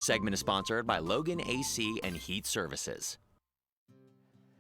Segment is sponsored by Logan AC and Heat Services.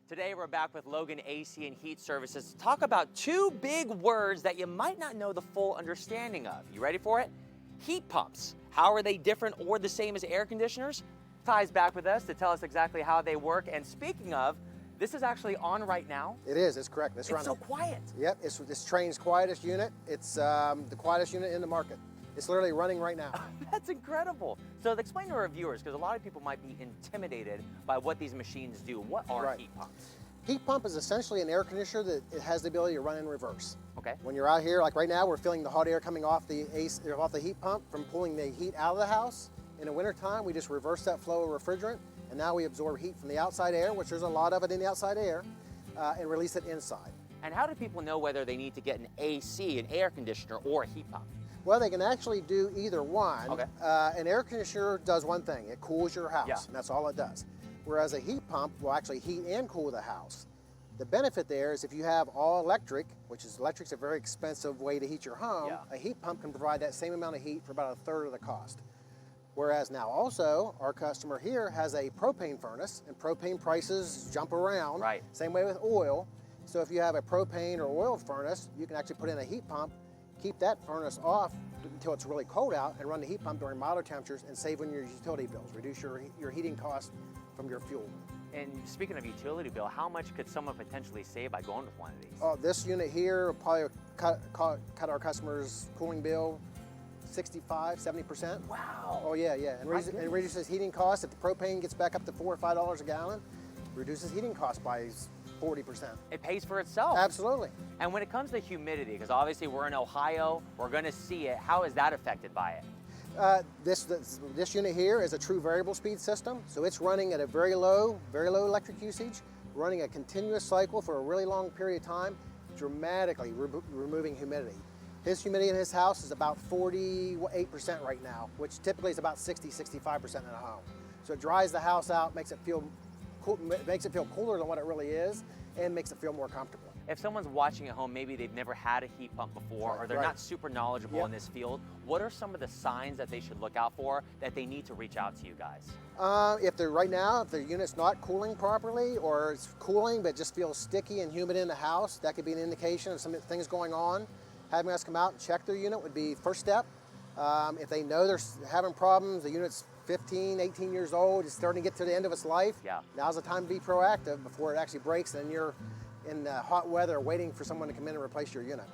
Today we're back with Logan AC and Heat Services to talk about two big words that you might not know the full understanding of. You ready for it? Heat pumps. How are they different or the same as air conditioners? Ty's back with us to tell us exactly how they work. And speaking of, this is actually on right now. It is, it's correct. It's running. So quiet. Yep, it's Trane's quietest unit. It's the quietest unit in the market. It's literally running right now. That's incredible. So explain to our viewers, because a lot of people might be intimidated by what these machines do. What are heat pumps? Heat pump is essentially an air conditioner that it has the ability to run in reverse. Okay. When you're out here, like right now, we're feeling the hot air coming off the heat pump from pulling the heat out of the house. In the wintertime, we just reverse that flow of refrigerant, and now we absorb heat from the outside air, which there's a lot of it in the outside air, and release it inside. And how do people know whether they need to get an AC, an air conditioner, or a heat pump? Well, they can actually do either one. Okay. An air conditioner does one thing, it cools your house, Yeah. and that's all it does. Whereas a heat pump will actually heat and cool the house. The benefit there is if you have all electric, which is electric's a very expensive way to heat your home, Yeah. a heat pump can provide that same amount of heat for about a third of the cost. Whereas now also, our customer here has a propane furnace, and propane prices jump around. Right. Same way with oil. So if you have a propane or oil furnace, you can actually put in a heat pump, keep that furnace off until it's really cold out, and run the heat pump during milder temperatures and save on your utility bills, reduce your heating costs from your fuel. And speaking of utility bill, how much could someone potentially save by going with one of these? Oh, this unit here will probably cut our customers' cooling bill 65, 70%. Wow. Oh yeah, yeah, and reduces heating costs. If the propane gets back up to $4 or $5 a gallon, reduces heating costs by 40%. It pays for itself. Absolutely. And when it comes to humidity, because obviously we're in Ohio, we're going to see it. How is that affected by it? This unit here is a true variable speed system, so it's running at a very low electric usage, running a continuous cycle for a really long period of time, dramatically removing humidity. His humidity in his house is about 48% right now, which typically is about 60-65% in a home. So it dries the house out, makes it feel cooler than what it really is, and makes it feel more comfortable. If someone's watching at home, maybe they've never had a heat pump before, or they're not super knowledgeable in this field, what are some of the signs that they should look out for that they need to reach out to you guys? If the unit's not cooling properly, or it's cooling but just feels sticky and humid in the house, that could be an indication of some things going on. Having us come out and check their unit would be first step. If they know they're having problems, the unit's 15, 18 years old, it's starting to get to the end of its life, now's the time to be proactive before it actually breaks and you're in hot weather waiting for someone to come in and replace your unit.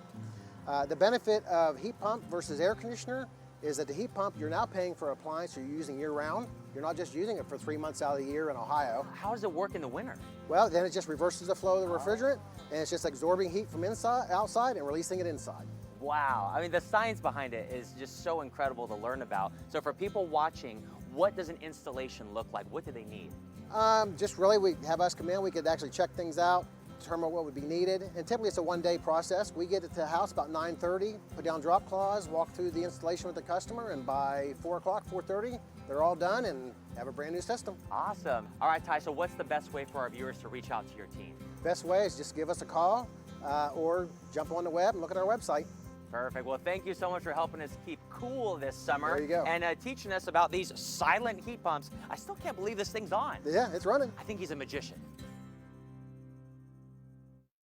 The benefit of heat pump versus air conditioner is that the heat pump, you're now paying for an appliance you're using year-round. You're not just using it for 3 months out of the year in Ohio. How does it work in the winter? Well, then it just reverses the flow of the refrigerant, and it's just absorbing heat from outside and releasing it inside. Wow, I mean, the science behind it is just so incredible to learn about. So for people watching, what does an installation look like? What do they need? Just really, we have us come in, we could actually check things out, determine what would be needed, and typically it's a one-day process. We get it to the house about 9:30, put down drop cloths, walk through the installation with the customer, and by 4 o'clock, 4:30, they're all done and have a brand new system. Awesome. All right, Ty, so what's the best way for our viewers to reach out to your team? Best way is just give us a call or jump on the web and look at our website. Perfect. Well, thank you so much for helping us keep cool this summer. There you go. And teaching us about these silent heat pumps. I still can't believe this thing's on. Yeah, it's running. I think he's a magician.